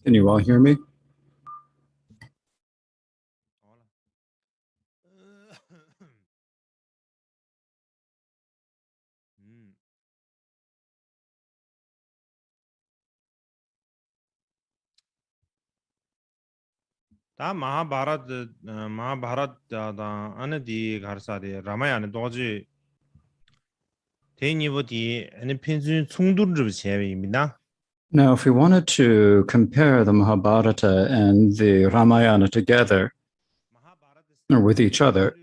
Can you all hear me? 다 마하바라트 안에디 가르사데 라마야네 도지 대니버디 아니 펜준 총두르 제외입니다. Now, if we wanted to compare the Mahabharata and the Ramayana together or with each other,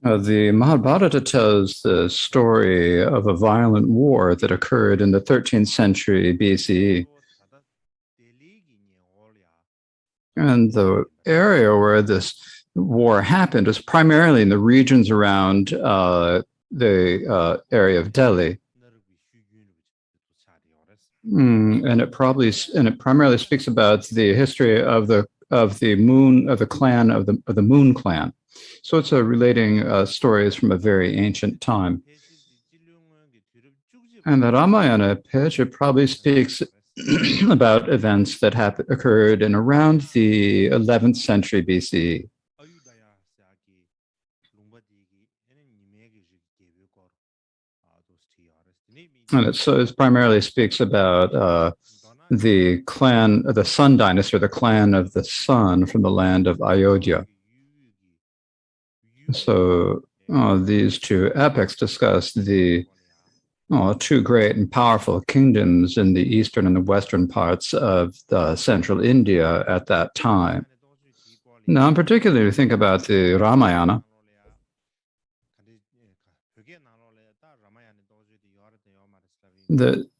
the Mahabharata tells the story of a violent war that occurred in the 13th century BCE. And the area where this war happened was primarily in the regions around the area of Delhi. And it primarily speaks about the history of the Moon clan. So it's relating stories from a very ancient time. And the Ramayana picture probably speaks about events that occurred in around the 11th century BCE. And it primarily speaks about the Sun dynasty, or the clan of the sun from the land of Ayodhya. So these two epics discuss the two great and powerful kingdoms in the eastern and the western parts of central India at that time. Now, in particular, think about the Ramayana.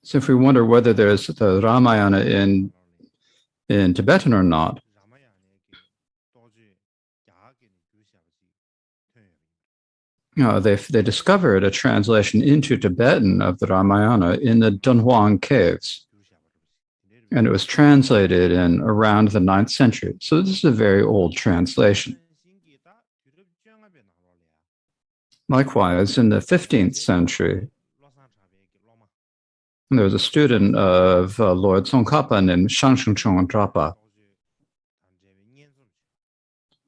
So if we wonder whether there's the Ramayana in Tibetan or not, they discovered a translation into Tibetan of the Ramayana in the Dunhuang caves. And it was translated in around the 9th century. So this is a very old translation. Likewise, in the 15th century, there was a student of Lord Tsongkhapa named Shangshengchong Drapa,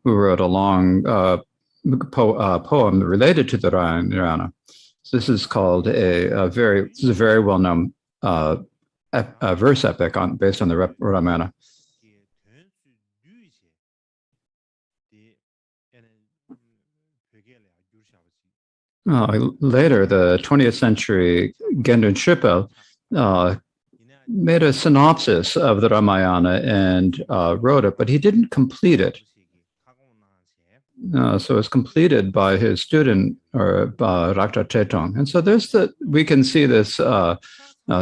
who wrote a long poem related to the Ramayana. So this is called a very well-known verse epic based on the Ramayana. Later, the 20th century Gendun Shipel made a synopsis of the Ramayana and wrote it, but he didn't complete it. So it's completed by his student, or Rakta Chetong. And so we can see this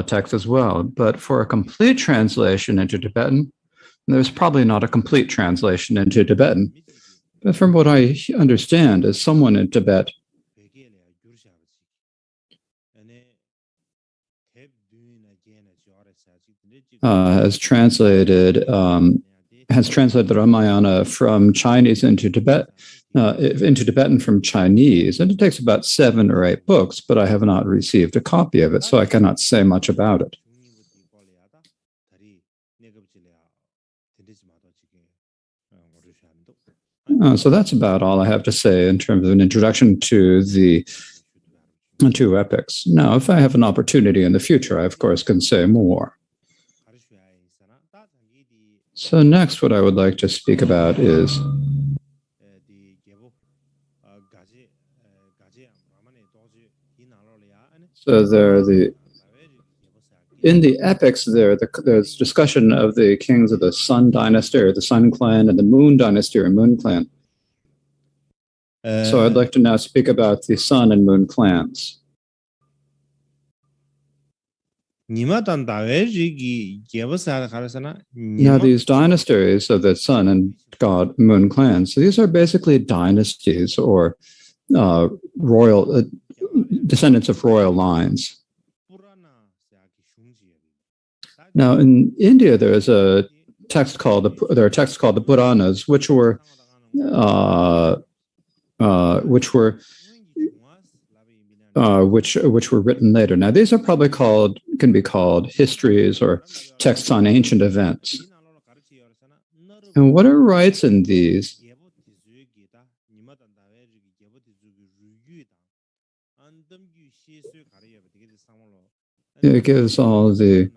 text as well. But for a complete translation into Tibetan, there's probably not a complete translation into Tibetan. But from what I understand, as someone in Tibet, has translated the Ramayana from Chinese into Tibetan from Chinese, and it takes about 7 or 8 books, but I have not received a copy of it, so I cannot say much about it. So that's about all I have to say in terms of an introduction to the two epics. Now, if I have an opportunity in the future, I, of course, can say more. So next, what I would like to speak about is So in the epics there's discussion of the kings of the Sun Dynasty or the Sun Clan and the Moon Dynasty or Moon Clan. So I'd like to now speak about the Sun and Moon clans. Now these dynasties of the Sun and God Moon clans, so these are basically dynasties or royal descendants of royal lines. Now in India, there are texts called the Puranas, which were written later. Now these are probably can be called histories or texts on ancient events. And what it writes in these it gives all the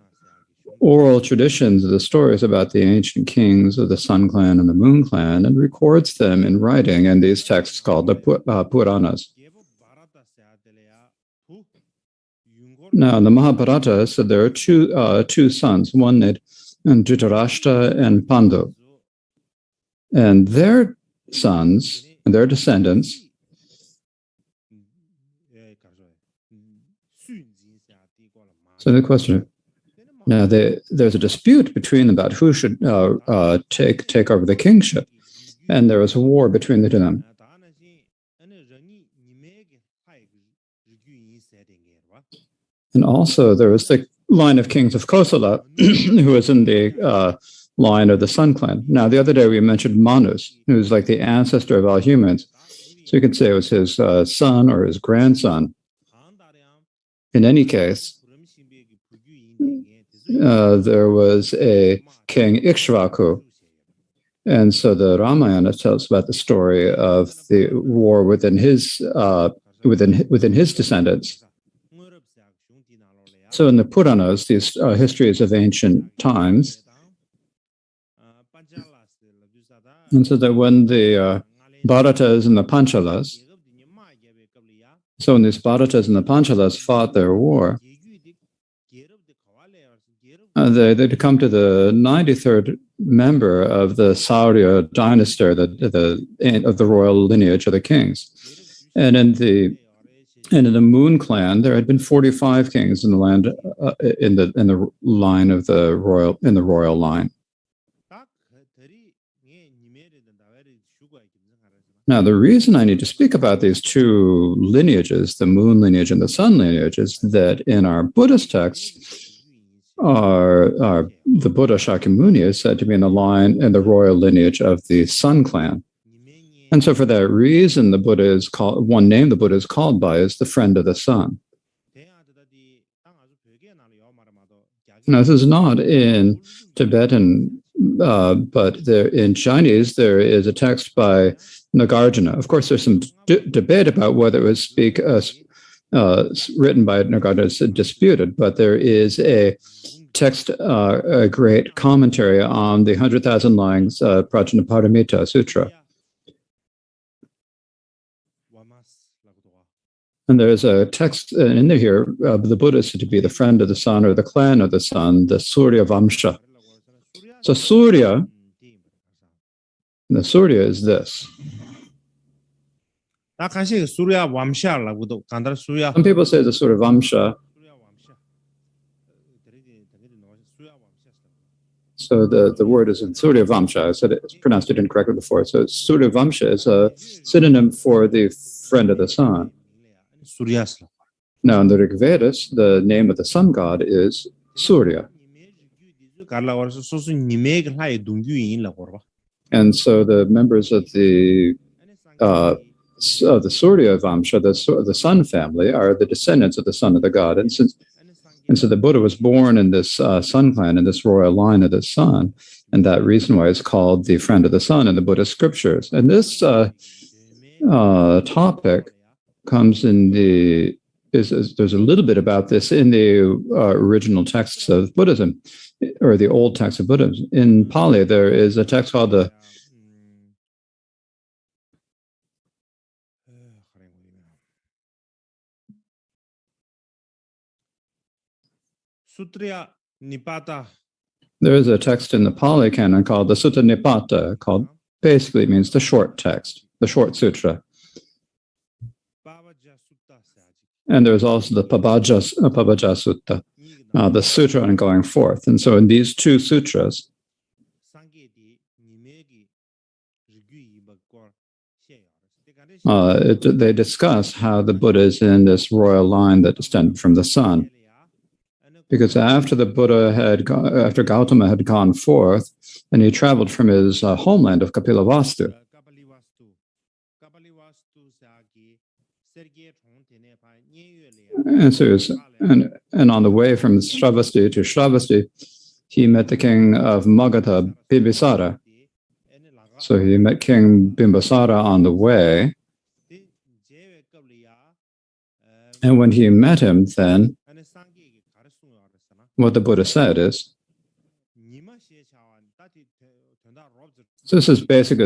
oral traditions of the stories about the ancient kings of the Sun Clan and the Moon Clan and records them in writing in these texts called the Puranas. Now, in the Mahabharata, so there are two sons, one named Dhritarashtra and Pandu. And their sons and their descendants so the question, now there's a dispute between them about who should take over the kingship. And there was a war between the two of them. And also there was the line of kings of Kosala, who was in the line of the Sun Clan. Now, the other day we mentioned Manus, who's like the ancestor of all humans. So you could say it was his son or his grandson. In any case, there was a king Ikshvaku. And so the Ramayana tells about the story of the war within his descendants. So in the Puranas, these histories of ancient times, and so that when the Bharatas and the Panchalas, so when these Bharatas and the Panchalas fought their war, they'd come to the 93rd member of the Saurya dynasty, of the royal lineage of the kings. And in the Moon Clan, there had been 45 kings in the land in the line of the royal line. Now, the reason I need to speak about these two lineages, the Moon lineage and the Sun lineage, is that in our Buddhist texts, the Buddha Shakyamuni is said to be in the royal lineage of the Sun Clan. And so for that reason, one name the Buddha is called by is the friend of the sun. Now, this is not in Tibetan, but in Chinese, there is a text by Nagarjuna. Of course, there's some debate about whether it was written by Nagarjuna. It's disputed, but there is a text, a great commentary on the 100,000 lines Prajnaparamita Sutra. And there's a text in here of the Buddha said to be the friend of the sun or the clan of the sun, the Surya Vamsha. So the Surya is this. Some people say the Surya Vamsha. So the word is in Surya Vamsha. I said it's pronounced it incorrectly before. So Surya Vamsha is a synonym for the friend of the sun. Now in the Rig Vedas, the name of the sun god is Surya. And so the members of the Surya Vamsha, the sun family, are the descendants of the son of the god. And so the Buddha was born in this sun clan, in this royal line of the sun, and that reason why it's called the friend of the sun in the Buddhist scriptures. And this topic comes in there's a little bit about this in the original texts of Buddhism, or the old texts of Buddhism. In Pali, there is a text called the Sutriya Nipata. There is a text in the Pali Canon called the Sutta Nipata, called basically means the short text, the short sutra. And there's also the Pabhaja Sutta, the sutra on going forth. And so in these two sutras, they discuss how the Buddha is in this royal line that descended from the sun. Because after after Gautama had gone forth, and he traveled from his homeland of Kapilavastu, and so and on the way from Shravasti to Shravasti, he met the king of Magadha, Bimbisara. So he met King Bimbisara on the way. And when he met him, then what the Buddha said is, so this is basically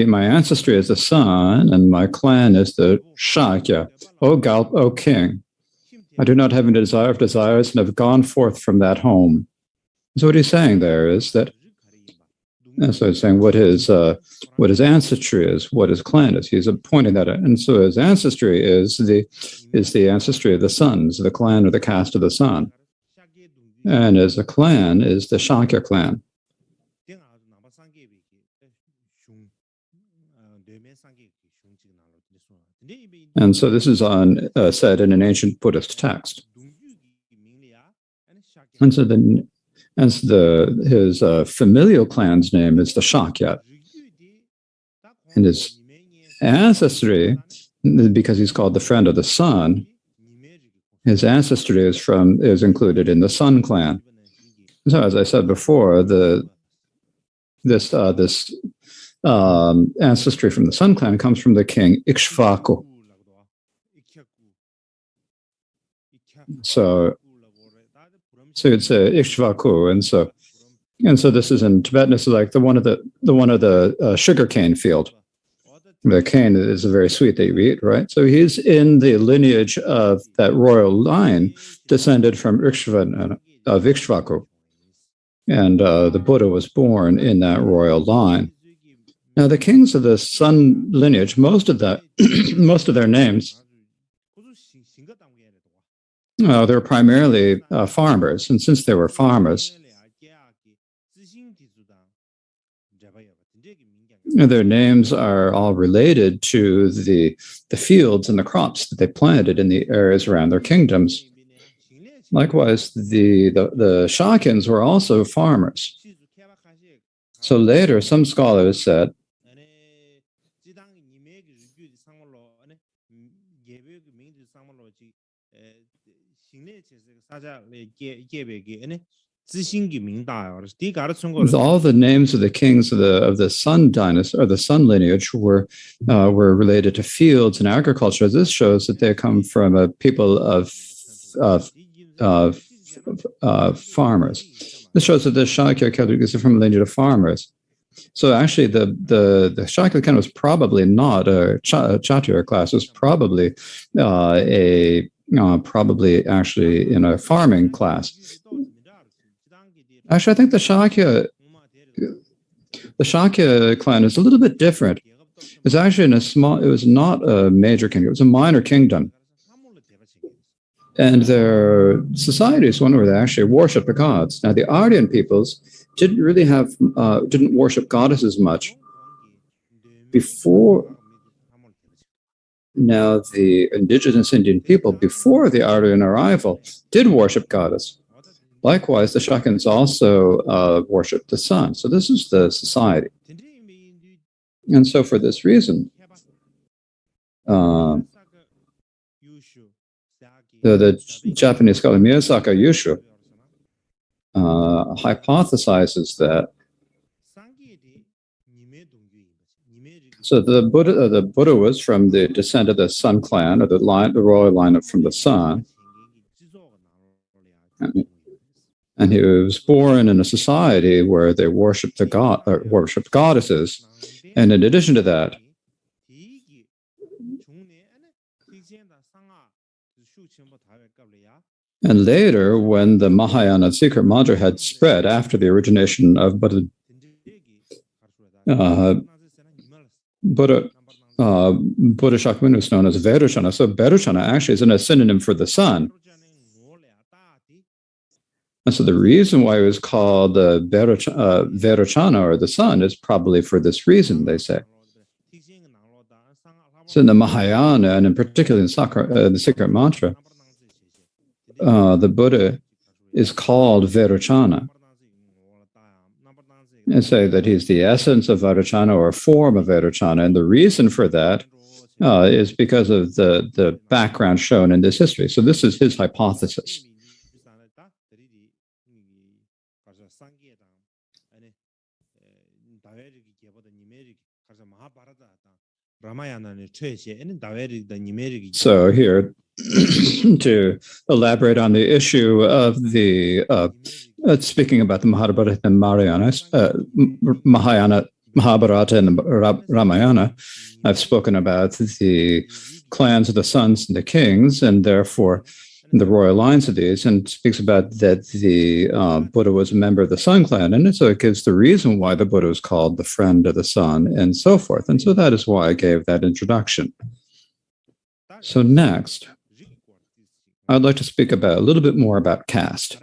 my ancestry is the sun, and my clan is the Shakya. O king, I do not have any desire of desires and have gone forth from that home. So what he's saying there is that, so he's saying what his ancestry is, what his clan is. He's pointing that out. And so his ancestry is the ancestry of the sons, the clan or the caste of the sun. And as a clan is the Shakya clan. And so this is said in an ancient Buddhist text. And so his familial clan's name is the Shakya. And his ancestry, because he's called the friend of the sun, his ancestry is included in the Sun clan. So as I said before, this ancestry from the Sun clan comes from the king Ikshvaku. So it's Ikshvaku, and so this is in Tibetan. This is like the one of the sugar cane field. The cane is very sweet that you eat, right? So he's in the lineage of that royal line, descended from Ikshvaku, and the Buddha was born in that royal line. Now, the kings of the Sun lineage, most of their names, they're primarily farmers, and since they were farmers, their names are all related to the fields and the crops that they planted in the areas around their kingdoms. Likewise, the Shakyans were also farmers. So later, some scholars said all the names of the kings of the Sun dynasty or the Sun lineage were related to fields and agriculture. This shows that they come from a people of farmers. This shows that the Shakya is from a lineage of farmers. So actually, the Shakya clan was probably not a Kshatriya class. It was probably probably actually in a farming class. Actually, I think the Shakya clan is a little bit different. It's actually it was not a major kingdom, it was a minor kingdom. And their society is one where they actually worship the gods. Now, the Aryan peoples didn't really didn't worship goddesses much. Now, the indigenous Indian people, before the Aryan arrival, did worship goddess. Likewise, the Shakyans also worshipped the sun. So this is the society. And so for this reason, the Japanese scholar Miyasaka Yushu hypothesizes that so the Buddha was from the descent of the Sun clan, or the royal line from the sun, and he was born in a society where they worshipped worshipped goddesses, and in addition to that, And later, when the Mahayana secret mantra had spread after the origination of uh, Buddha, Buddha Shakyamuni was known as Vairocana. So Vairocana actually is a synonym for the sun. And so the reason why it was called Vairocana, or the sun, is probably for this reason, they say. So in the Mahayana, and in particular in the secret mantra, the Buddha is called Vairocana, and say that he's the essence of Vairocana, or a form of Vairocana. And the reason for that is because of the background shown in this history. So this is his hypothesis. So here, to elaborate on the issue of the speaking about the Mahabharata and Mahabharata and the Ramayana, I've spoken about the clans of the sons and the kings, and therefore the royal lines of these, and speaks about that the Buddha was a member of the Sun clan, and so it gives the reason why the Buddha was called the friend of the sun, and so forth. And so that is why I gave that introduction. So next, I'd like to speak about a little bit more about caste.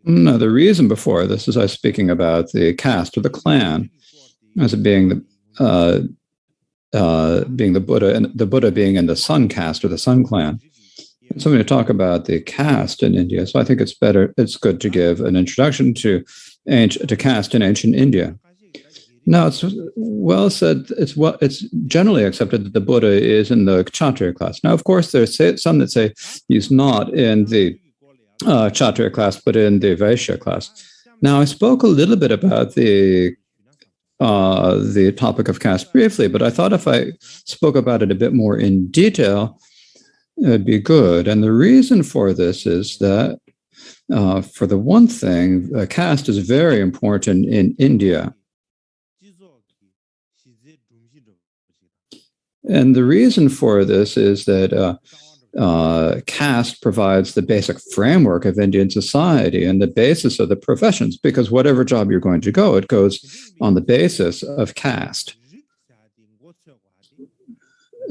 Now, the reason before this is I was speaking about the caste or the clan as being the Buddha, and the Buddha being in the Sun caste or the Sun clan. So I'm going to talk about the caste in India. So I think it's good to give an introduction to caste in ancient India. Now, it's well said, it's generally accepted that the Buddha is in the Kshatriya class. Now, of course, there's some that say he's not in the Kshatriya class, but in the Vaishya class. Now, I spoke a little bit about the topic of caste briefly, but I thought if I spoke about it a bit more in detail, it'd be good. And the reason for this is that, for the one thing, caste is very important in India. And the reason for this is that caste provides the basic framework of Indian society and the basis of the professions, because whatever job you're going to go, it goes on the basis of caste.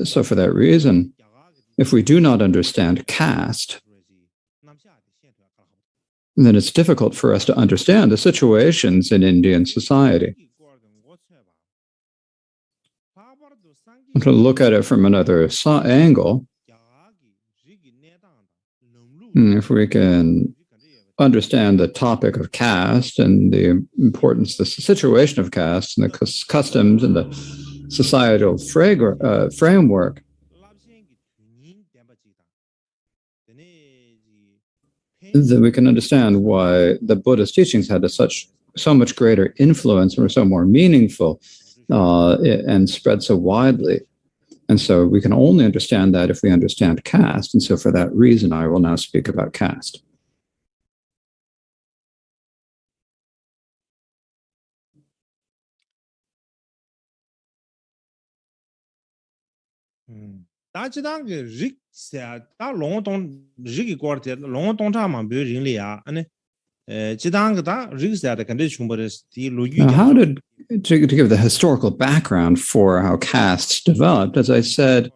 So for that reason, if we do not understand caste, then it's difficult for us to understand the situations in Indian society. To look at it from another angle, if we can understand the topic of caste and the importance, the situation of caste and the customs and the societal framework, then we can understand why the Buddha's teachings had so much greater influence and were so more meaningful and spread so widely. And so we can only understand that if we understand caste. And so for that reason, I will now speak about caste. Now, to give the historical background for how castes developed, as I said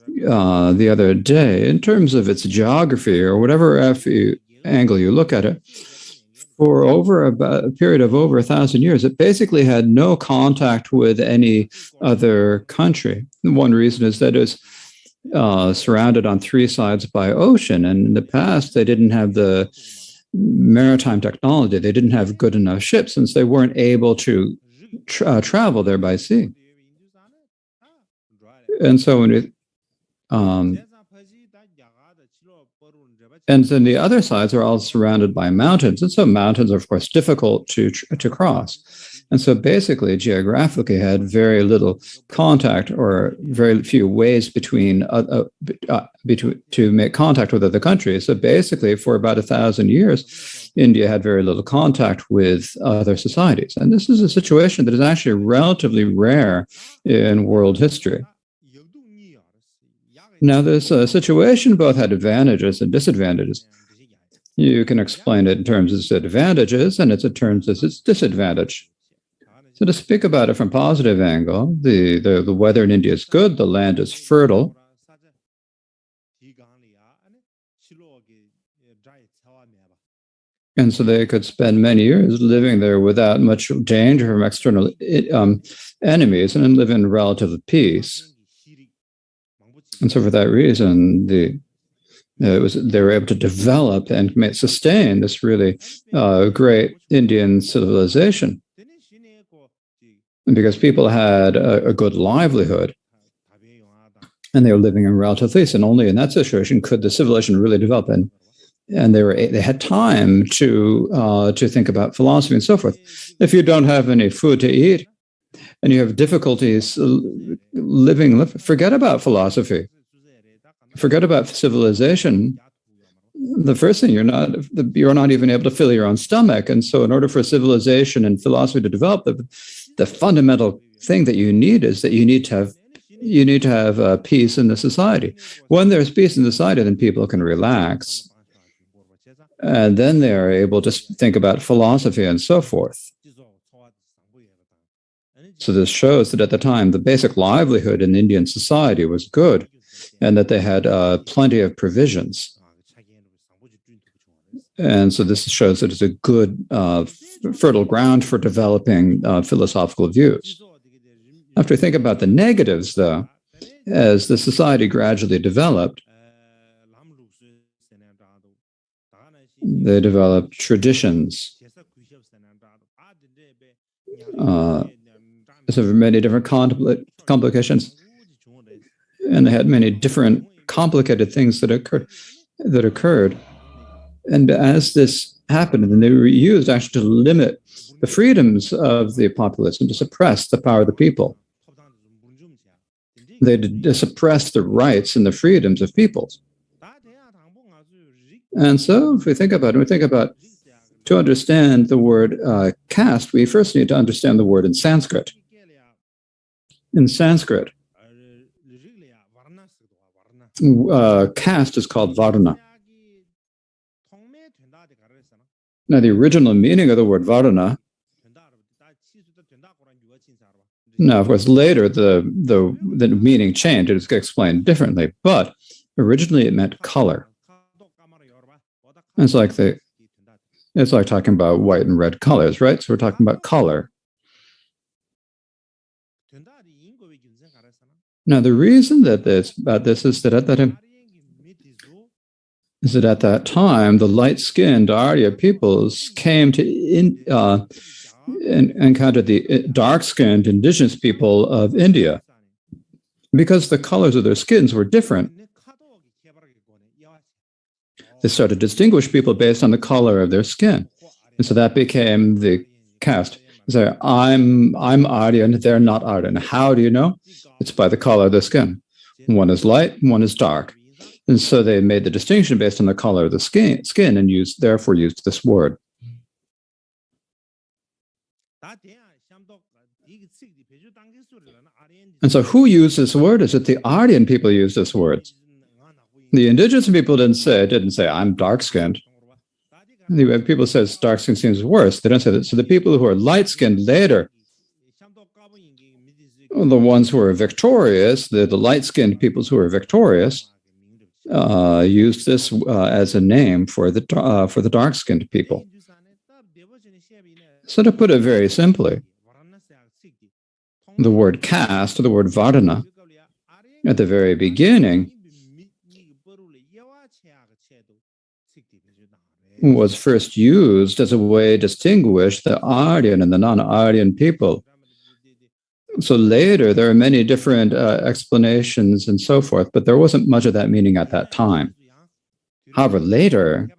the other day, in terms of its geography or whatever angle you look at it, for a period of over 1,000 years, it basically had no contact with any other country. One reason is that it's surrounded on three sides by ocean, and in the past they didn't have the maritime technology. They didn't have good enough ships, since they weren't able to travel there by sea. And so when and then the other sides are all surrounded by mountains, and so mountains are of course difficult to cross. And so basically, geographically, had very little contact or very few ways to make contact with other countries. So basically, for about 1,000 years, India had very little contact with other societies. And this is a situation that is actually relatively rare in world history. Now, this situation both had advantages and disadvantages. You can explain it in terms of its advantages and it's in terms of its disadvantage. So to speak about it from a positive angle, the weather in India is good, the land is fertile, and so they could spend many years living there without much danger from external enemies and live in relative peace. And so for that reason, they were able to develop and sustain this really great Indian civilization. And because people had a good livelihood and they were living in relative peace, and only in that situation could the civilization really develop. And they had time to think about philosophy and so forth. If you don't have any food to eat and you have difficulties living, forget about philosophy. Forget about civilization. The first thing you're not even able to fill your own stomach. And so in order for civilization and philosophy to develop, the fundamental thing that you need is that you need to have peace in the society. When there's peace in the society, then people can relax. And then they are able to think about philosophy and so forth. So this shows that at the time, the basic livelihood in Indian society was good and that they had plenty of provisions. And so this shows that it's a good, fertile ground for developing philosophical views. After we think about the negatives, though, as the society gradually developed, they developed traditions. So many different complications, and they had many different complicated things that occurred. And as this happened, then they were used actually to limit the freedoms of the populace and to suppress the power of the people. They suppressed the rights and the freedoms of peoples. And so if we think about it, to understand the word caste, we first need to understand the word in Sanskrit. In Sanskrit, caste is called varna. Now, the original meaning of the word varna, now, of course, later the meaning changed. It's explained differently, but originally it meant color. It's like talking about white and red colors, right? So we're talking about color. Now, the reason that this is that at that time, the light-skinned Arya peoples came to encounter the dark-skinned indigenous people of India. Because the colors of their skins were different, they started to distinguish people based on the color of their skin. And so that became the caste. So I'm Aryan, they're not Aryan. How do you know? It's by the color of the skin. One is light, one is dark. And so they made the distinction based on the color of the skin and therefore used this word. And so who used this word? Is it the Aryan people used this word? The indigenous people didn't say, I'm dark-skinned. People say dark-skinned seems worse. They don't say that. So the people who are light-skinned later, the ones who are victorious, the light-skinned peoples who are victorious, used this as a name for the dark-skinned people. So to put it very simply, the word caste, or the word varna, at the very beginning, was first used as a way to distinguish the Aryan and the non-Aryan people. So later, there are many different explanations and so forth, but there wasn't much of that meaning at that time. However, later,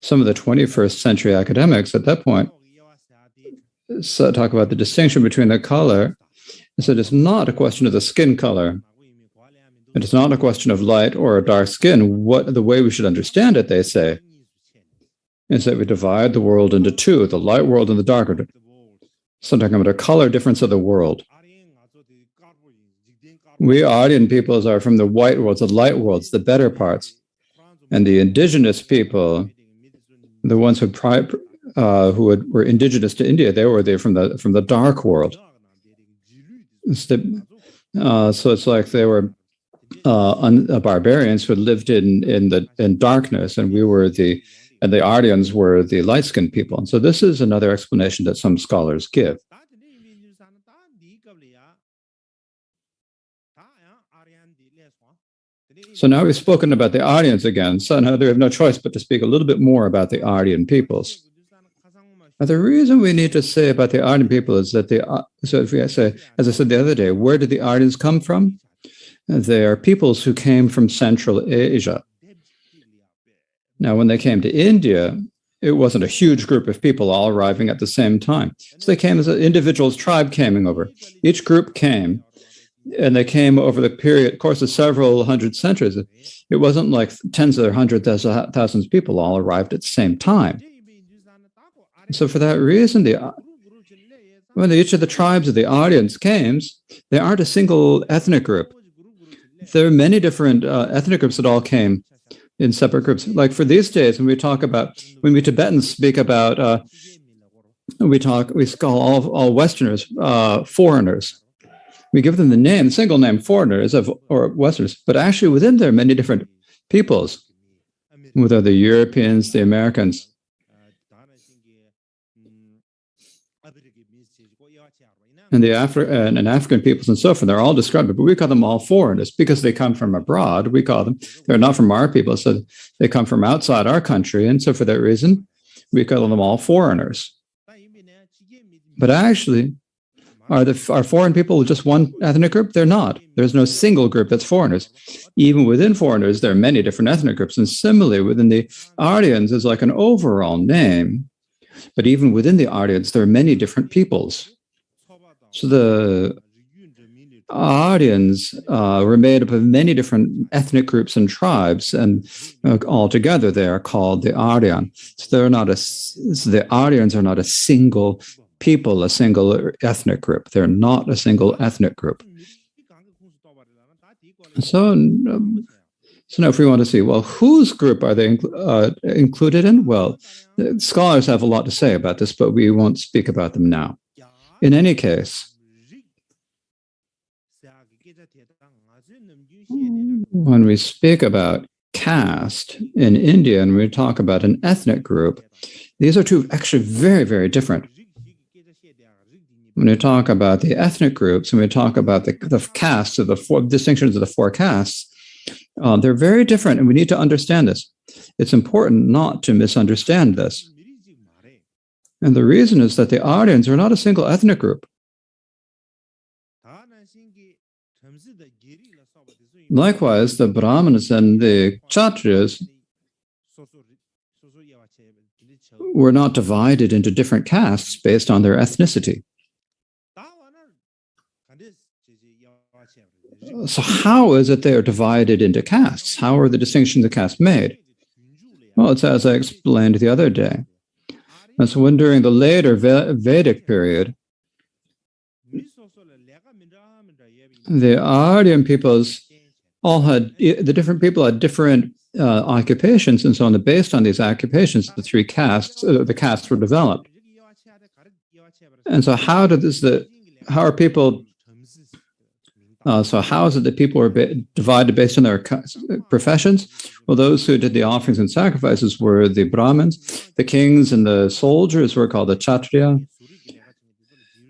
some of the 21st century academics at that point talk about the distinction between the color. So it is not a question of the skin color. It is not a question of light or dark skin. The way we should understand it, they say, is that we divide the world into two, the light world and the darker. So talking about a color difference of the world. We Aryan peoples are from the white worlds, the light worlds, the better parts. And the indigenous people, the ones were indigenous to India, they were there from the dark world. So it's like they were barbarians who lived in darkness, and the Aryans were the light-skinned people. And so this is another explanation that some scholars give. So now we've spoken about the Aryans again, so now we have no choice but to speak a little bit more about the Aryan peoples. Now, the reason we need to say about the Aryan people is that so if we say, as I said the other day, where did the Aryans come from? They are peoples who came from Central Asia. Now, when they came to India, it wasn't a huge group of people all arriving at the same time. So they came as an individual's tribe coming over. Each group came, and they came over the course of several hundred centuries. It wasn't like tens or hundreds of thousands of people all arrived at the same time. So for that reason, when each of the tribes of the Aryans came, they aren't a single ethnic group. There are many different ethnic groups that all came in separate groups. Like for these days, when we Tibetans speak about, we call all Westerners foreigners. We give them the single name foreigners or Westerners, but actually within there are many different peoples, whether the Europeans, the Americans. And the African peoples and so forth, they're all described, but we call them all foreigners because they come from abroad. We call them, they're not from our people, so they come from outside our country. And so for that reason, we call them all foreigners. But actually, are foreign people just one ethnic group? They're not. There's no single group that's foreigners. Even within foreigners, there are many different ethnic groups. And similarly, within the Aryans is like an overall name. But even within the Aryans, there are many different peoples. So the Aryans were made up of many different ethnic groups and tribes, and altogether they are called the Aryan. So the Aryans are not a single people, a single ethnic group. They're not a single ethnic group. So now if we want to see, well, whose group are they included in? Well, scholars have a lot to say about this, but we won't speak about them now. In any case, when we speak about caste in India and we talk about an ethnic group, these are two actually very, very different. When we talk about the ethnic groups and we talk about the castes of the four distinctions of the four castes, they're very different, and we need to understand this. It's important not to misunderstand this. And the reason is that the Aryans are not a single ethnic group. Likewise, the Brahmanas and the Kshatriyas were not divided into different castes based on their ethnicity. So how is it they are divided into castes? How are the distinctions of caste made? Well, it's as I explained the other day. And so when during the later Vedic period, the Aryan peoples the different people had different occupations, and so on. Based on these occupations, the castes were developed. And so how is it that people were divided based on their professions? Well, those who did the offerings and sacrifices were the Brahmins. The kings and the soldiers were called the Kshatriya.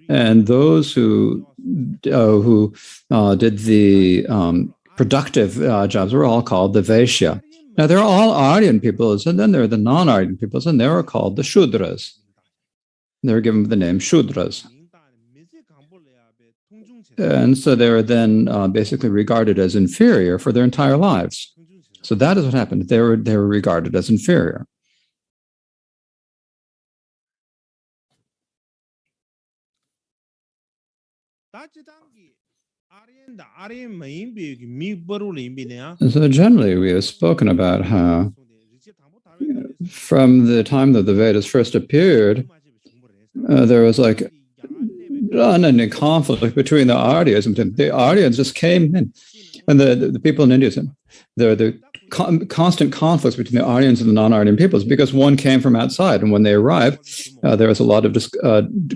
And those who did the productive jobs were all called the Vaishya. Now, they're all Aryan peoples, and then there are the non-Aryan peoples, and they were called the Shudras. They were given the name Shudras. And so they were then basically regarded as inferior for their entire lives. So that is what happened. They were regarded as inferior. So generally, we have spoken about how from the time that the Vedas first appeared, there was like in conflict between the Aryas. The Aryans just came in, and the people in India, the constant conflicts between the Aryans and the non-Aryan peoples, because one came from outside, and when they arrived, there was a lot of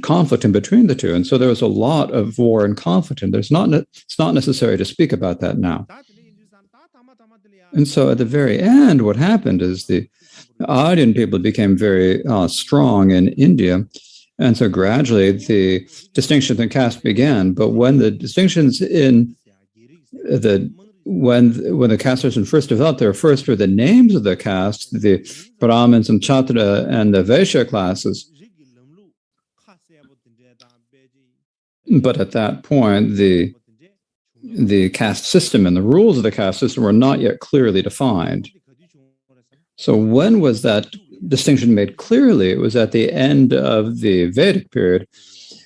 conflict in between the two, and so there was a lot of war and conflict, and it's not necessary to speak about that now. And so at the very end, what happened is the Aryan people became very strong in India, and so gradually the distinctions in caste began. But when the distinctions in when the caste system first developed, there first were the names of the caste, the Brahmins and Chatra and the Vaishya classes. But at that point, the caste system and the rules of the caste system were not yet clearly defined. So when was that distinction made clearly? It was at the end of the Vedic period.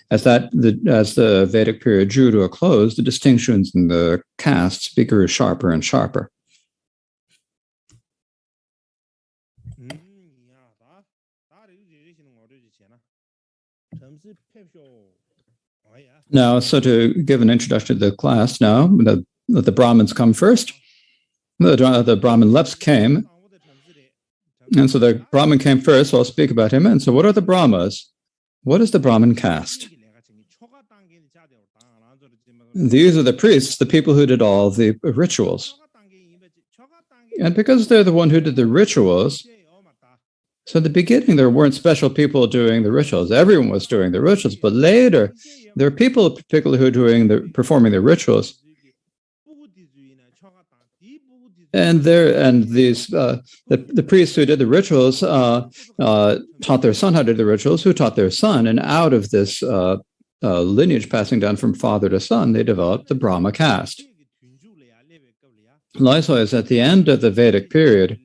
As the Vedic period drew to a close, the distinctions in the castes grew sharper and sharper. Now, so to give an introduction to the class now, the Brahmins come first. The Brahmin Leps came. And so the Brahmin came first, so I'll speak about him. And so what are the Brahmas? What is the Brahmin caste? These are the priests, the people who did all the rituals. And because they're the one who did the rituals, so at the beginning there weren't special people doing the rituals. Everyone was doing the rituals, but later there are people particularly who are performing the rituals. And the priests who did the rituals taught their son how to do the rituals, who taught their son, and out of this lineage passing down from father to son, they developed the Brahma caste. Likewise, at the end of the Vedic period,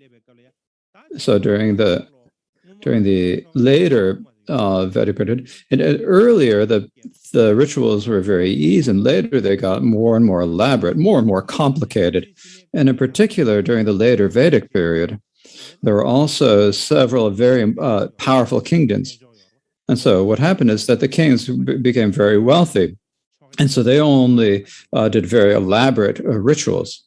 so during the later Vedic period, and earlier the rituals were very easy, and later they got more and more elaborate, more and more complicated. And in particular, during the later Vedic period, there were also several very powerful kingdoms. And so what happened is that the kings became very wealthy. And so they only did very elaborate rituals.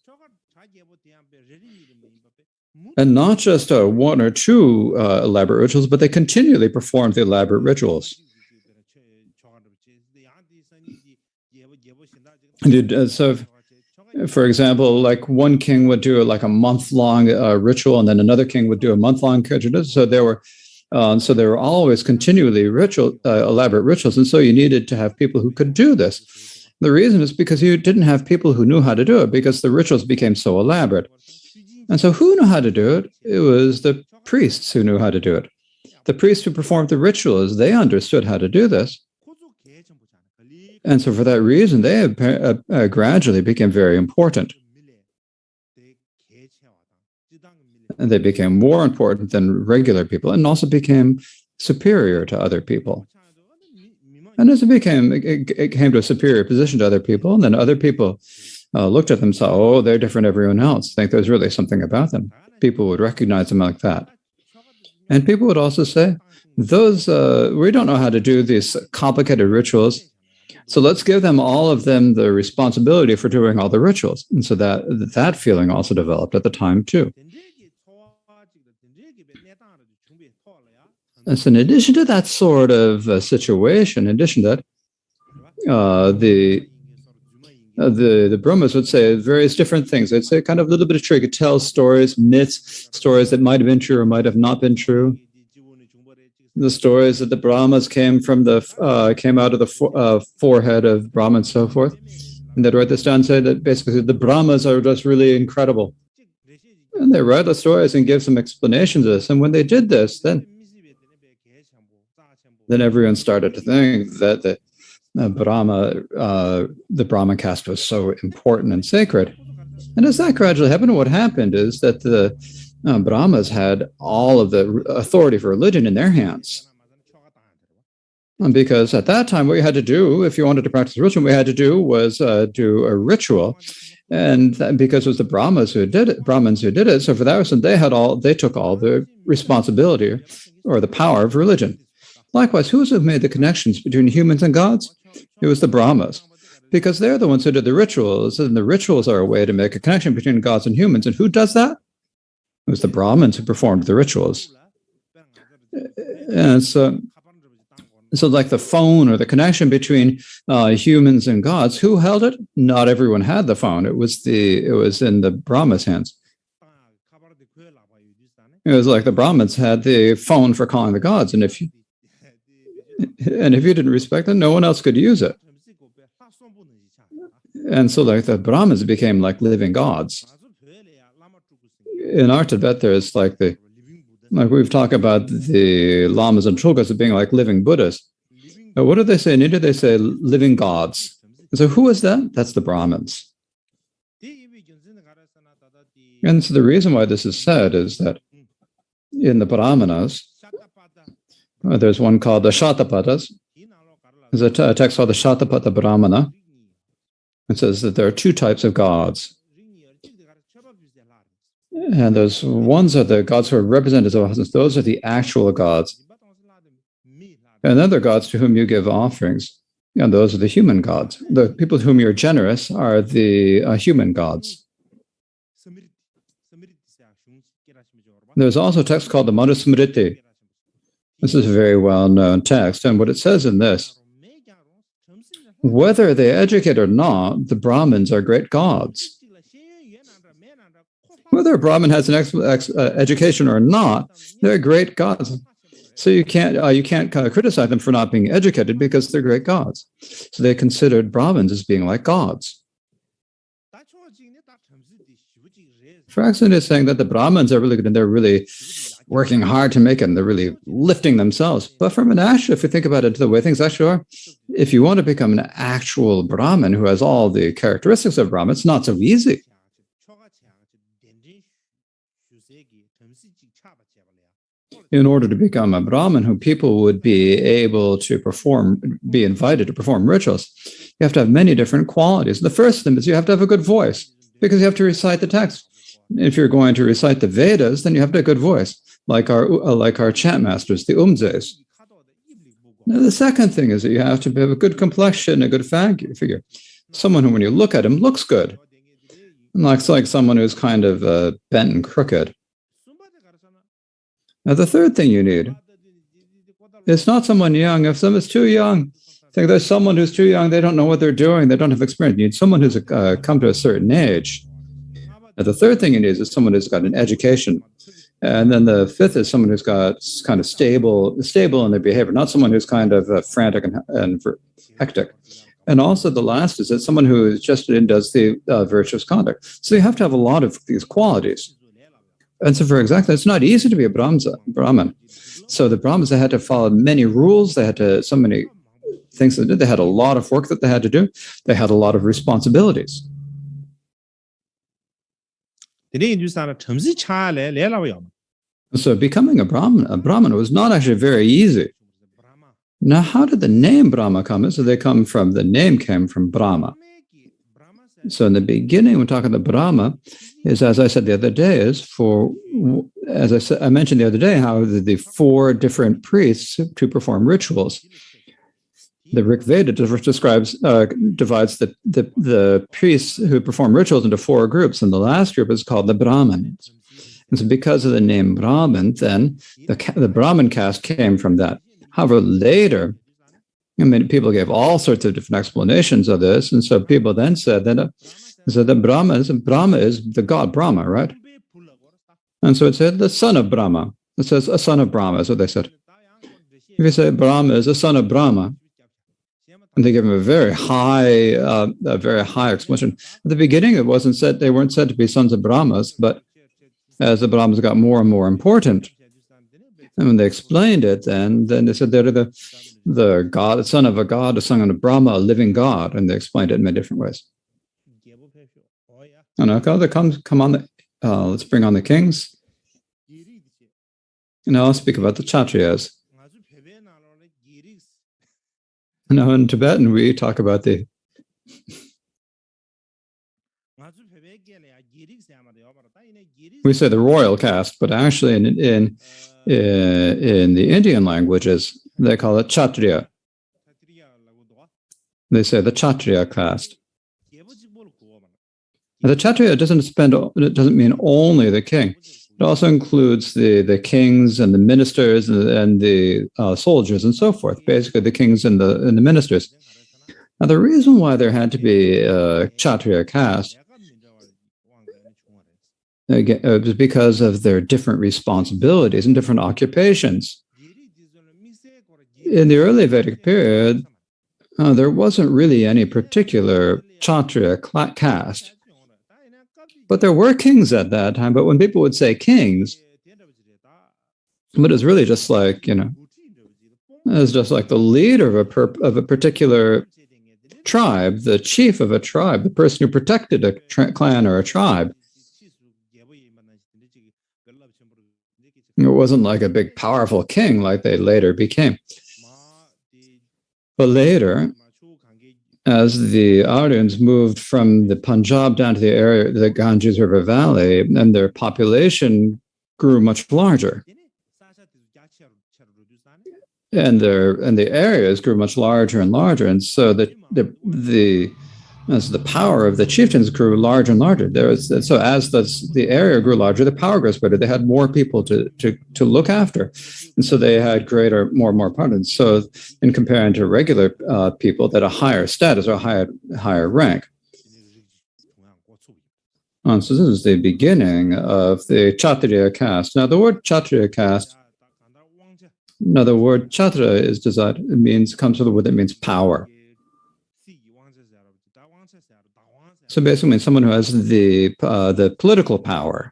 And not just one or two elaborate rituals, but they continually performed the elaborate rituals. So, for example, like one king would do like a month-long ritual, and then another king would do a month-long ritual. So there were always continually elaborate rituals, and so you needed to have people who could do this. The reason is because you didn't have people who knew how to do it, because the rituals became so elaborate. And so who knew how to do it? It was the priests who knew how to do it. The priests who performed the rituals, they understood how to do this. And so for that reason, they gradually became very important. And they became more important than regular people, and also became superior to other people. And as it came to a superior position to other people, and then other people looked at them and saw, oh, they're different than everyone else. I think there's really something about them. People would recognize them like that. And people would also say, we don't know how to do these complicated rituals, so let's give all of them the responsibility for doing all the rituals. And so that feeling also developed at the time too. And so in addition to that sort of situation, in addition to that, the Brahmas would say various different things. They'd say kind of a little bit of trick. It tells stories, myths, stories that might have been true or might have not been true. The stories that the Brahmas came out of the forehead of Brahma and so forth. And they'd write this down and say that basically the Brahmas are just really incredible. And they write the stories and give some explanations of this. And when they did this, then everyone started to think that the Brahma caste was so important and sacred. And as that gradually happened, what happened is that the Brahmas had all of the authority for religion in their hands. Because at that time, what you had to do, if you wanted to practice religion, what you had to do was do a ritual. And because it was the Brahmins who did it, so for that reason, they took all the responsibility or the power of religion. Likewise, who made the connections between humans and gods? It was the Brahmas, because they're the ones who did the rituals, and the rituals are a way to make a connection between gods and humans. And who does that? It was the Brahmins who performed the rituals. And so like the phone or the connection between humans and gods, who held it? Not everyone had the phone. It was in the Brahma's hands. It was like the Brahmins had the phone for calling the gods, and if you didn't respect it, no one else could use it. And so like the Brahmins became like living gods. In our Tibet, there's like we've talked about the lamas and chogas being like living Buddhas. But what do they say in India? They say living gods. So who is that? That's the Brahmins. And so the reason why this is said is that in the Brahmanas, there's one called the Shatapatas. There's a text called the Shatapata Brahmana. It says that there are two types of gods. And those ones are the gods who are representatives of us. Those are the actual gods. And then there are gods to whom you give offerings. And those are the human gods. The people to whom you're generous are the human gods. There's also a text called the Manusmriti. This is a very well-known text. And what it says in this, whether they educate or not, the Brahmins are great gods. Whether a Brahmin has an education or not, they're great gods. So you can't criticize them for not being educated because they're great gods. So they considered Brahmins as being like gods. Fraxon is saying that the Brahmins are really good and they're really working hard to make it and they're really lifting themselves. But from an ashram, if you think about it the way things actually are, if you want to become an actual Brahmin who has all the characteristics of Brahmin, it's not so easy. In order to become a Brahmin who people would be able to be invited to perform rituals, you have to have many different qualities. The first thing is you have to have a good voice because you have to recite the text. If you're going to recite the Vedas, then you have to have a good voice, like our chant masters, the Umzes. Now, the second thing is that you have to have a good complexion, a good figure. Someone who, when you look at him, looks good. It's like someone who's kind of bent and crooked. Now, the third thing you need is not someone young. If someone's too young, think there's someone who's too young, they don't know what they're doing, they don't have experience. You need someone who's come to a certain age. Now, the third thing you need is someone who's got an education. And then the fifth is someone who's got kind of stable in their behavior, not someone who's kind of frantic and hectic. And also the last is that someone who is just in does the virtuous conduct. So you have to have a lot of these qualities. And so it's not easy to be a Brahmin. So the Brahmins, they had to follow many rules. They had to, so many things they did. They had a lot of work that they had to do. They had a lot of responsibilities. So becoming a Brahmin was not actually very easy. Now, how did the name Brahma come? So the name came from Brahma. So in the beginning, we're talking about Brahma, is, as I said the other day, I mentioned the other day, how the four different priests to perform rituals. The Rig Veda divides the priests who perform rituals into four groups, and the last group is called the Brahmins. And so because of the name Brahmin, then the Brahmin caste came from that. However, later, people gave all sorts of different explanations of this, and so people then said that Brahma is the god Brahma, right? And so it said the son of Brahma. It says a son of Brahma, is what they said. If you say Brahma is a son of Brahma, and they give him a very high explanation. At the beginning, they weren't said to be sons of Brahmas, but as the Brahmas got more and more important, and when they explained it, then they said they're the god, the son of a god, the son of Brahma, a living god, and they explained it in many different ways. And okay, come on, let's bring on the kings. And I'll speak about the Kshatriyas. Now in Tibetan, we talk about the We say the royal caste, but actually in the Indian languages, they call it Kshatriya. They say the Kshatriya caste. The Kshatriya doesn't mean only the king. It also includes the kings and the ministers and the soldiers and so forth. Basically, the kings and the ministers. Now, the reason why there had to be a Kshatriya caste again, was because of their different responsibilities and different occupations. In the early Vedic period, there wasn't really any particular Kshatriya caste. But there were kings at that time. But when people would say kings, but it's really just like, it's just like the leader of a particular tribe, the chief of a tribe, the person who protected a clan or a tribe. It wasn't like a big, powerful king like they later became. But later, as the Aryans moved from the Punjab down to the area, the Ganges River Valley, and their population grew much larger. And the areas grew much larger and larger. And so as the power of the chieftains grew larger and larger, so as the area grew larger, the power grows better. They had more people to look after, and so they had more and more power. And so, in comparing to regular people that a higher status or higher rank, so this is the beginning of the Kshatriya caste. Now, the word Kshatriya caste. Now, the word Kshatriya comes from the word that means power. So basically, means someone who has the political power.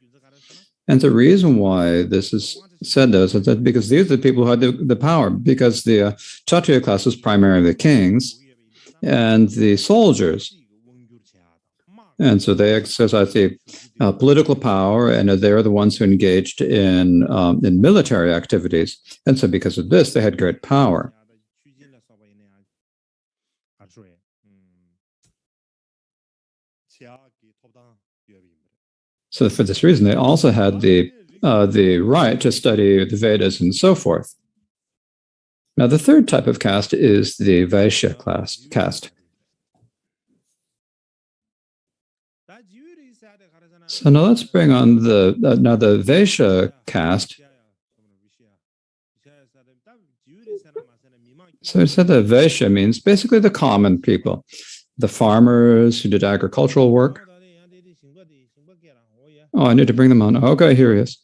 And the reason why this is said, though, is that because these are the people who had the power, because the Kshatriya class was primarily the kings and the soldiers. And so they exercise the political power, and they're the ones who engaged in military activities. And so because of this, they had great power. So for this reason, they also had the right to study the Vedas and so forth. Now, the third type of caste is the Vaishya caste. So now let's bring on the Vaishya caste. So it said that Vaishya means basically the common people, the farmers who did agricultural work. Oh, I need to bring them on. Okay, here he is.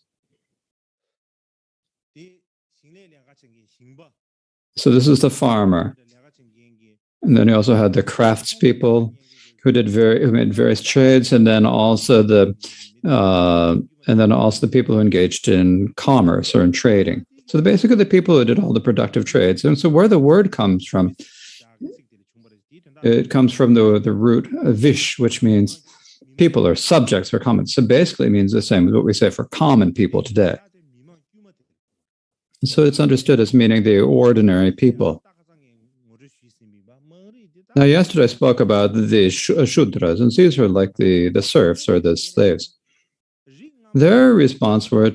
So this is the farmer. And then he also had the craftspeople who made various trades, and then also the people who engaged in commerce or in trading. So basically the people who did all the productive trades. And so where the word comes from, it comes from the root vish, which means people or subjects or common. So basically it means the same as what we say for common people today. So it's understood as meaning the ordinary people. Now, yesterday I spoke about the Shudras, and these are like the serfs or the slaves. Their response was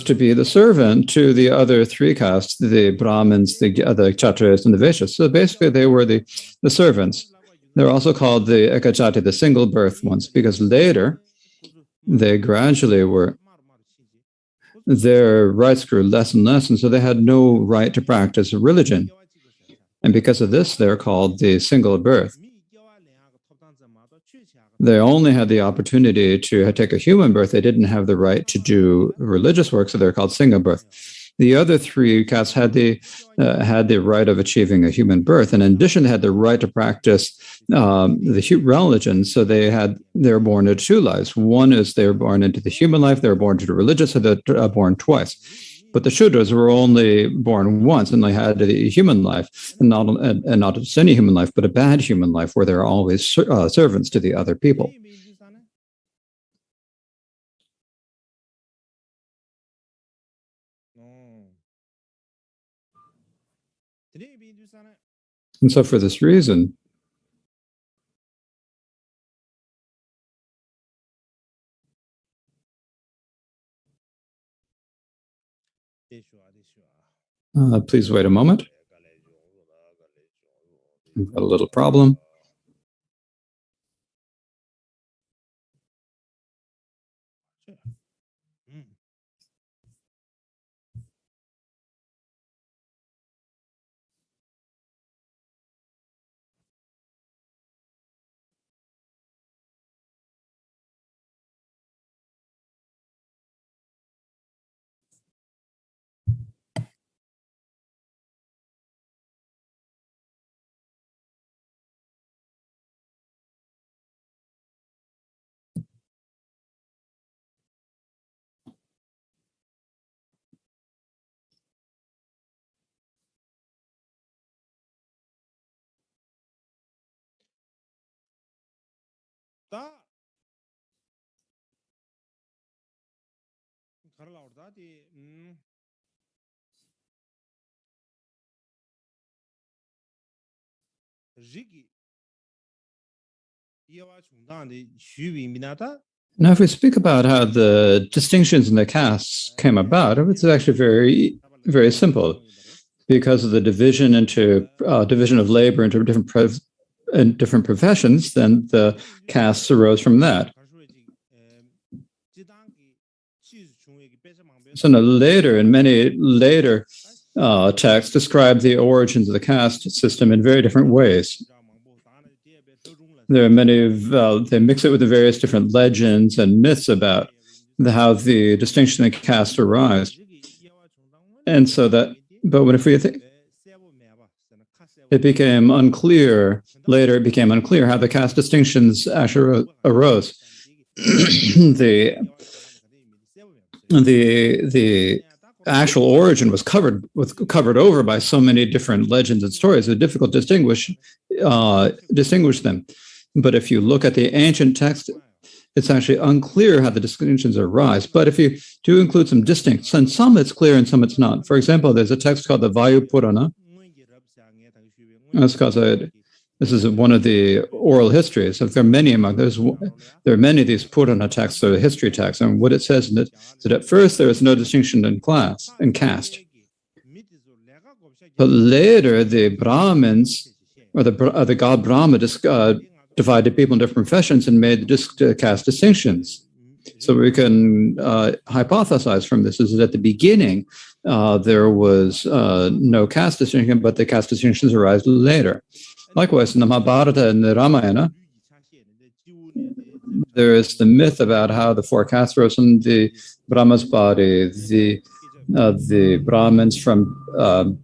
to be the servant to the other three castes, the Brahmins, the Kshatriyas, and the Vaishyas. So basically they were the servants. They're also called the Ekachati, the single birth ones, because later they gradually their rights grew less and less, and so they had no right to practice a religion. And because of this, they're called the single birth. They only had the opportunity to take a human birth. They didn't have the right to do religious work, so they're called single birth. The other three castes had the right of achieving a human birth, and in addition, they had the right to practice the religion. So they're born into two lives. One is they're born into the human life; they're born to the religious, so they're born twice. But the Shudras were only born once, and they had the human life, and not just any human life, but a bad human life, where they're always servants to the other people. And so for this reason, Please wait a moment. We've got a little problem. Now, if we speak about how the distinctions in the castes came about, it's actually very, very simple. Because of the division into division of labor into different professions, then the castes arose from that. So many later texts describe the origins of the caste system in very different ways. There are many, they mix it with the various different legends and myths about how the distinction in caste arise. And so that, but if we think, it became unclear, later it became unclear how the caste distinctions actually arose. the actual origin was covered over by so many different legends and stories. It's difficult to distinguish them. But if you look at the ancient text, it's actually unclear how the distinctions arise. But if you do include some distincts, and some it's clear and some it's not. For example, there's a text called the Vayu Purana. That's because this is one of the oral histories. So there are many there are many of these Purana texts, or history texts, and what it says is that at first there is no distinction in caste. But later the Brahmins, or the god Brahma, divided people in different professions and made caste distinctions. So we can hypothesize from this is that at the beginning there was no caste distinction, but the caste distinctions arise later. Likewise, in the Mahabharata and the Ramayana, there is the myth about how the four castes rose from the Brahma's body, the Brahmins from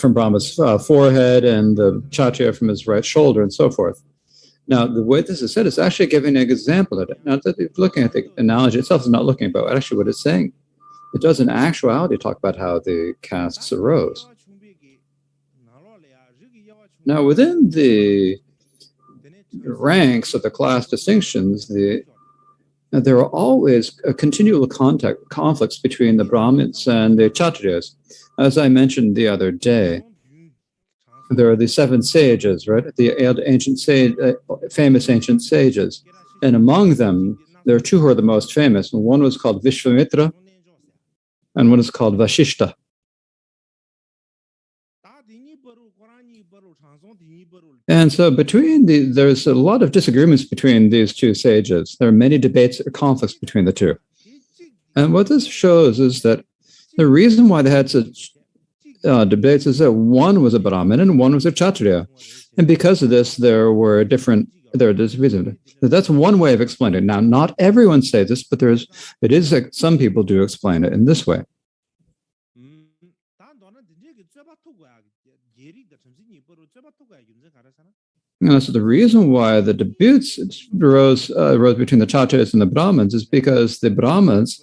Brahma's forehead, and the Kshatriya from his right shoulder, and so forth. Now, the way this is said is actually giving an example of it. Now, looking at the analogy itself is not looking about actually what it's saying. It does in actuality talk about how the castes arose. Now, within the ranks of the class distinctions, there are always continual conflicts between the Brahmins and the Kshatriyas. As I mentioned the other day, there are the seven sages, right? The famous ancient sages. And among them, there are two who are the most famous. One was called Vishvamitra, and one is called Vashishta. And so there's a lot of disagreements between these two sages. There are many debates or conflicts between the two. And what this shows is that the reason why they had such debates is that one was a Brahmin and one was a Kshatriya. And because of this, there were disputes. That's one way of explaining it. Now, not everyone says this, but some people do explain it in this way. So the reason why the disputes arose between the Kshatriyas and the Brahmins is because the Brahmins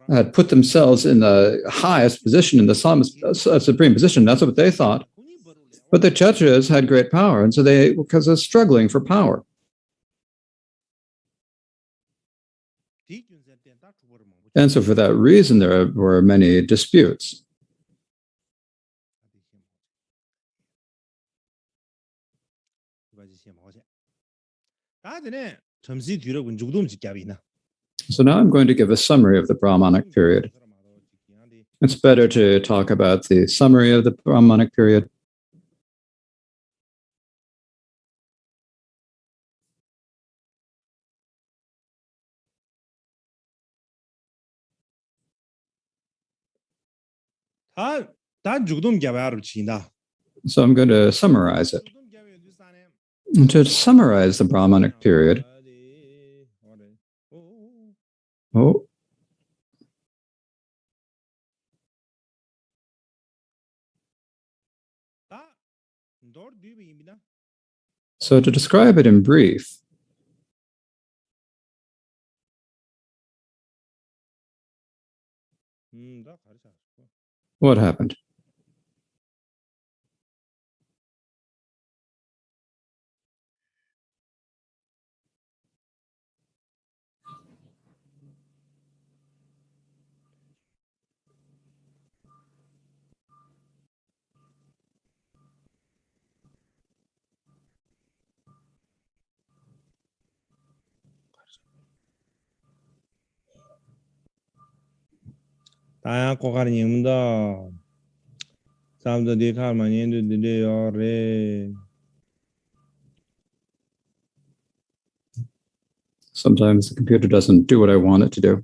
had put themselves in the highest position, in the supreme position. That's what they thought. But the Kshatriyas had great power, and so because they're struggling for power. And so for that reason, there were many disputes. So now I'm going to give a summary of the Brahmanic period. It's better to talk about the summary of the Brahmanic period. So I'm going to summarize it. And to summarize the Brahmanic period, so to describe it in brief, what happened? Sometimes the computer doesn't do what I want it to do.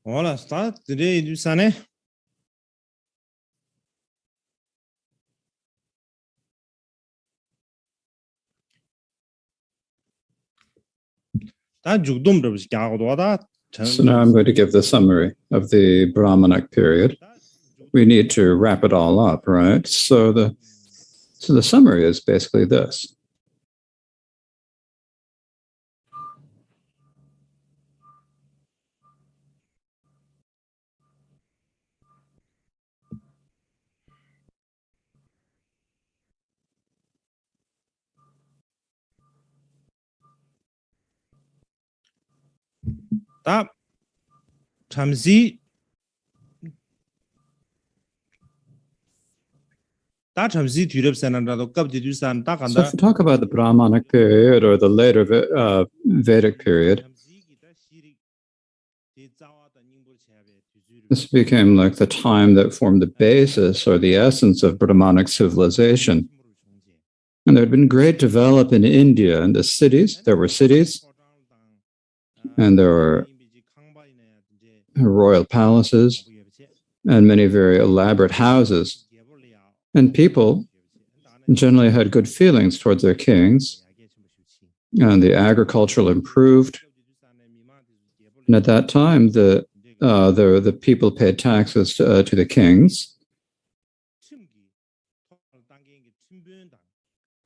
Voilà, start today du sane. So now I'm going to give the summary of the Brahmanic period. We need to wrap it all up, right? So the summary is basically this. 다 잠시 뒤럽사나라도 깝디두산 다 So 간다. if we talk about the Brahmanic period or the later Vedic period, this became like the time that formed the basis or the essence of Brahmanic civilization. And there had been great development in India and the cities. There were cities and there were royal palaces and many very elaborate houses. And people generally had good feelings towards their kings, and the agricultural improved. And at that time, the people paid taxes to the kings.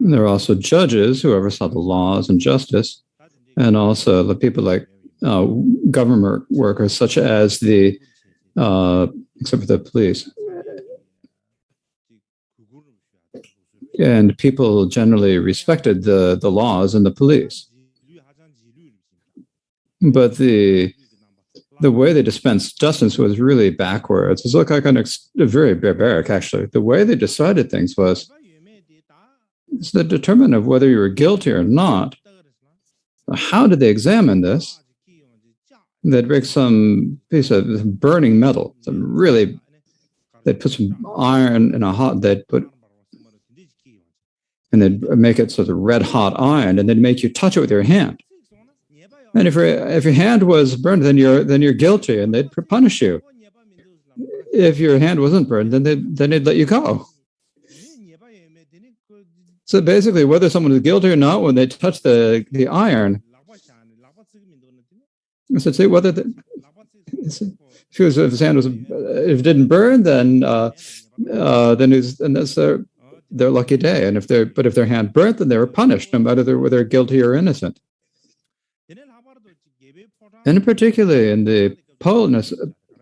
And there were also judges who oversaw the laws and justice, and also the people like government workers, such as the except for the police. And people generally respected the laws and the police. But the the way they dispensed justice was really backwards. It's like very barbaric, actually. The way they decided things was the determinant of whether you were guilty or not. How did they examine this? They'd break some piece of burning metal, they'd put some iron in and they'd make it sort of red hot iron, and they'd make you touch it with your hand. And if your hand was burned, then you're guilty, and they'd punish you. If your hand wasn't burned, then they'd let you go. So basically, whether someone is guilty or not, when they touch the iron, so see whether if his hand if it didn't burn, then that's their lucky day. And if their hand burnt, then they were punished, no matter whether they're guilty or innocent. And particularly in the Polish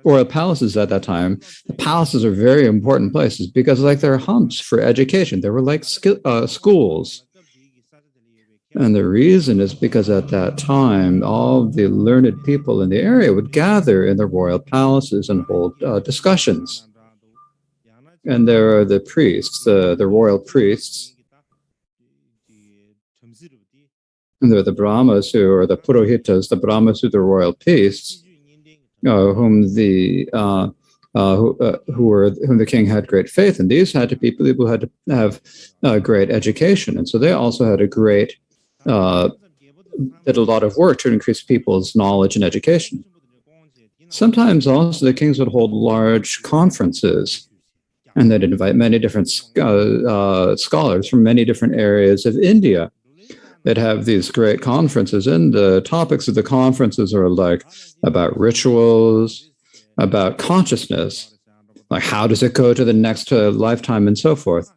royal palaces at that time, the palaces are very important places because, like, they're hubs for education. They were like schools. And the reason is because at that time, all the learned people in the area would gather in the royal palaces and hold discussions. And there are the priests, the royal priests. And there are the Brahmas, who are the Purohitas, the Brahmas, who are the royal priests, whom the king had great faith in. These had to be people who had to have great education, and so they also had did a lot of work to increase people's knowledge and education. Sometimes also the kings would hold large conferences, and they'd invite many different scholars from many different areas of India. They'd have these great conferences, and the topics of the conferences are like about rituals, about consciousness, like how does it go to the next lifetime, and so forth.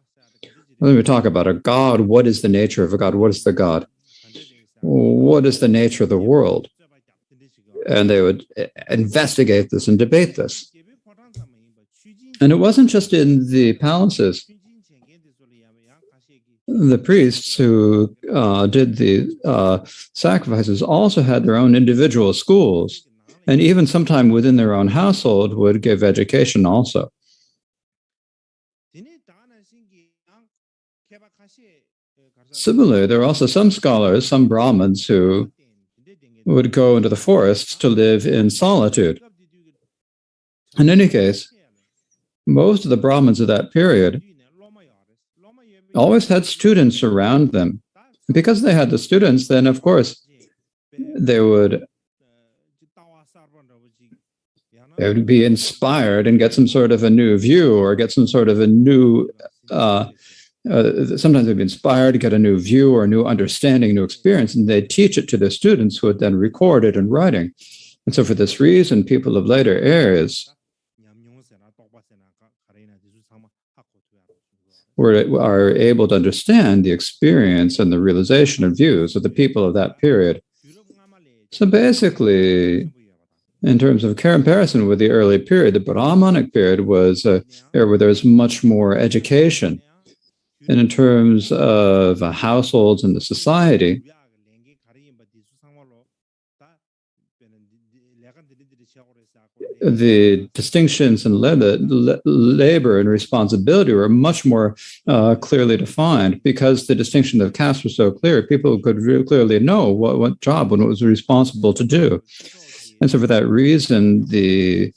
When we talk about a God, what is the nature of a God? What is the God? What is the nature of the world? And they would investigate this and debate this. And it wasn't just in the palaces. The priests who did the sacrifices also had their own individual schools, and even sometime within their own household would give education also. Similarly, there are also some scholars, some Brahmins, who would go into the forests to live in solitude. In any case, most of the Brahmins of that period always had students around them. And because they had the students, then of course they would be inspired and get some sort of a new view, or get some sort of a new sometimes they'd be inspired to get a new view or a new understanding, new experience, and they'd teach it to their students, who would then record it in writing. And so for this reason, people of later eras are able to understand the experience and the realization and views of the people of that period. So basically, in terms of comparison with the early period, the Brahmanic period was a era where there was much more education. And in terms of households and the society, the distinctions in labor and responsibility were much more clearly defined. Because the distinction of caste was so clear, people could really clearly know what job one was responsible to do. And so for that reason, the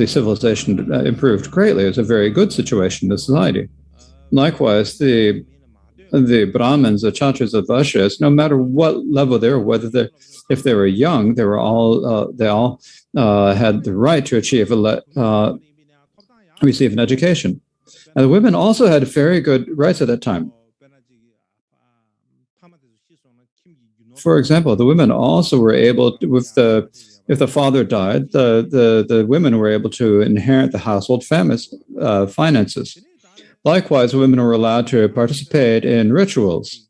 civilization improved greatly. It was a very good situation in the society. Likewise, the Brahmins, the Kshatriyas, the Vaishyas, no matter what level they were, if they were young, they all had the right to receive an education. And the women also had very good rights at that time. For example, the women also were able to, if the father died, the women were able to inherit the household finances. Likewise, women were allowed to participate in rituals.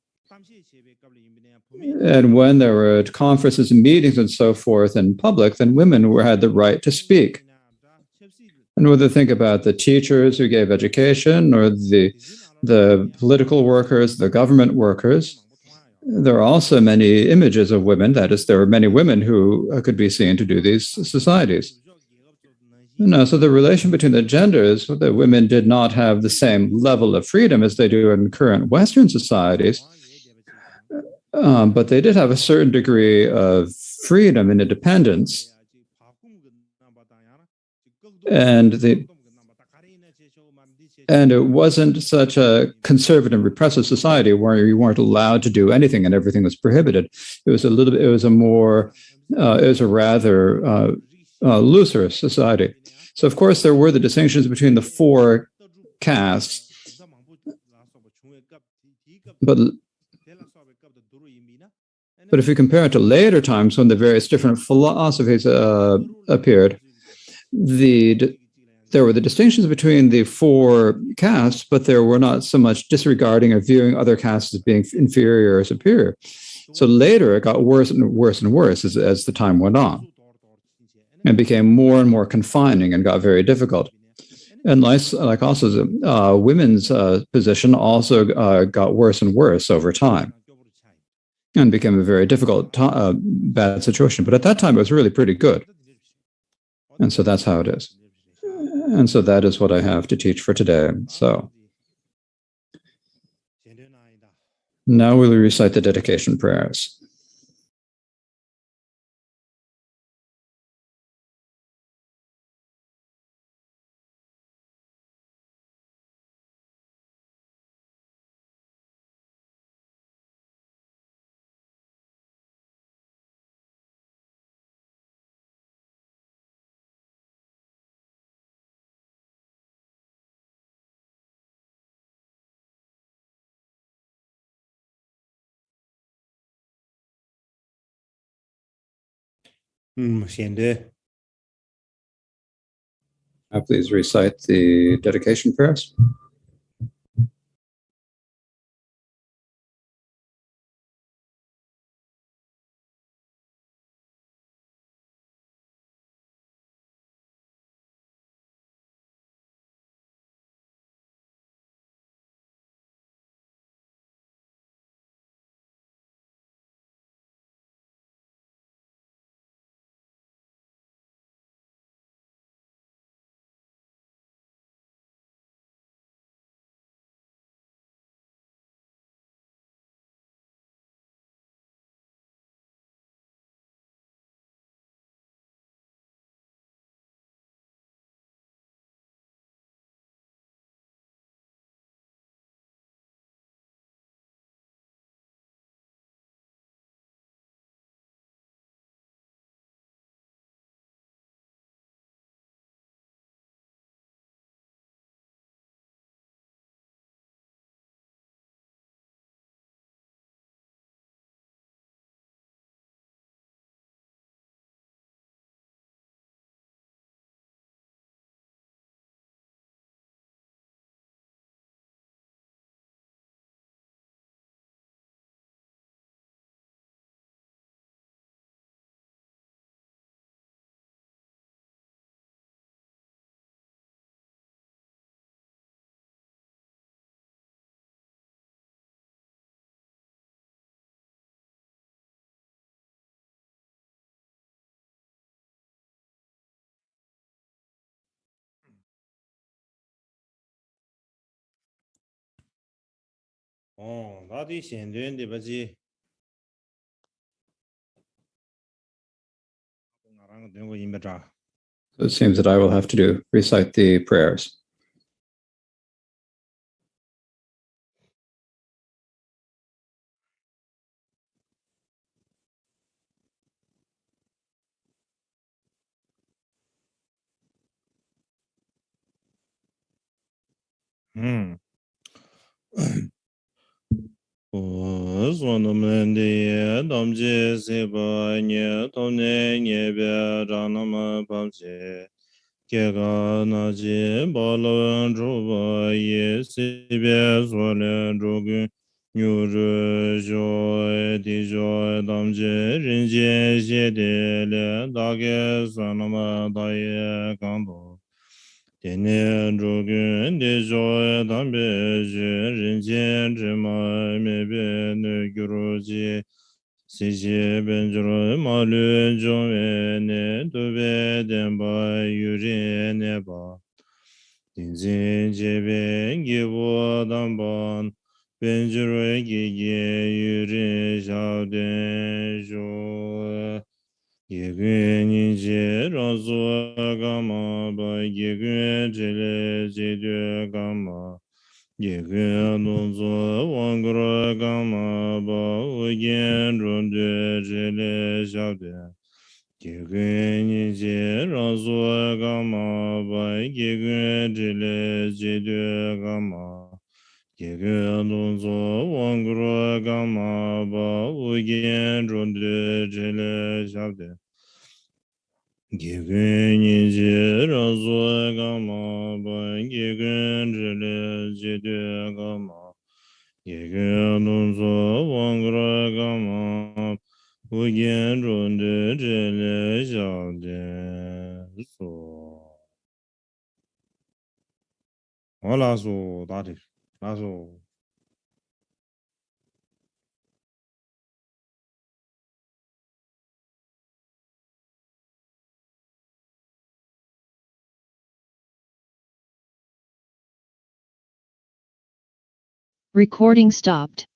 And when there were conferences and meetings and so forth in public, then women had the right to speak. And whether think about the teachers who gave education, or the political workers, the government workers, there are also many images of women. That is, there were many women who could be seen to do these societies. No, so the relation between the genders, that women did not have the same level of freedom as they do in current Western societies, but they did have a certain degree of freedom and independence. And it wasn't such a conservative, repressive society where you weren't allowed to do anything and everything was prohibited. It was a rather looser society. So, of course, there were the distinctions between the four castes, but if you compare it to later times when the various different philosophies appeared, there were the distinctions between the four castes, but there were not so much disregarding or viewing other castes as being inferior or superior. So later it got worse and worse and worse as the time went on. It became more and more confining and got very difficult. And like also women's position also got worse and worse over time and became a very difficult, bad situation. But at that time, it was really pretty good. And so that's how it is. And so that is what I have to teach for today. So now we'll recite the dedication prayers. Please recite the dedication prayers. So it seems that I will have to recite the prayers. 天主君的joy当别觉人间之美没别的gy如己世界本主马律中原呢都别点吧有人呢吧定心这边给我当班本主给有人晓得说예근 이제 라조 가마 바 예근 제레 제드 가마 예근 논조 왕그라 가마 바 오겐 론데 제레 샤데 예근 이제 라조 가마 바 예근 제레 제드 가마 예근 논조 왕그라 가마 바 오겐 론데 제레 샤데 Gegen izi razo gama ba gegen jele jede gama gegen nunzo wangra gama ugen ronde jele jade so wala so dadi laso Recording stopped.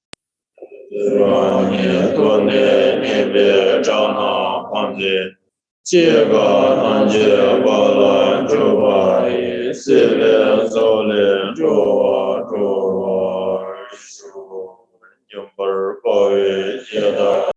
多年年别长那黄金，这个安杰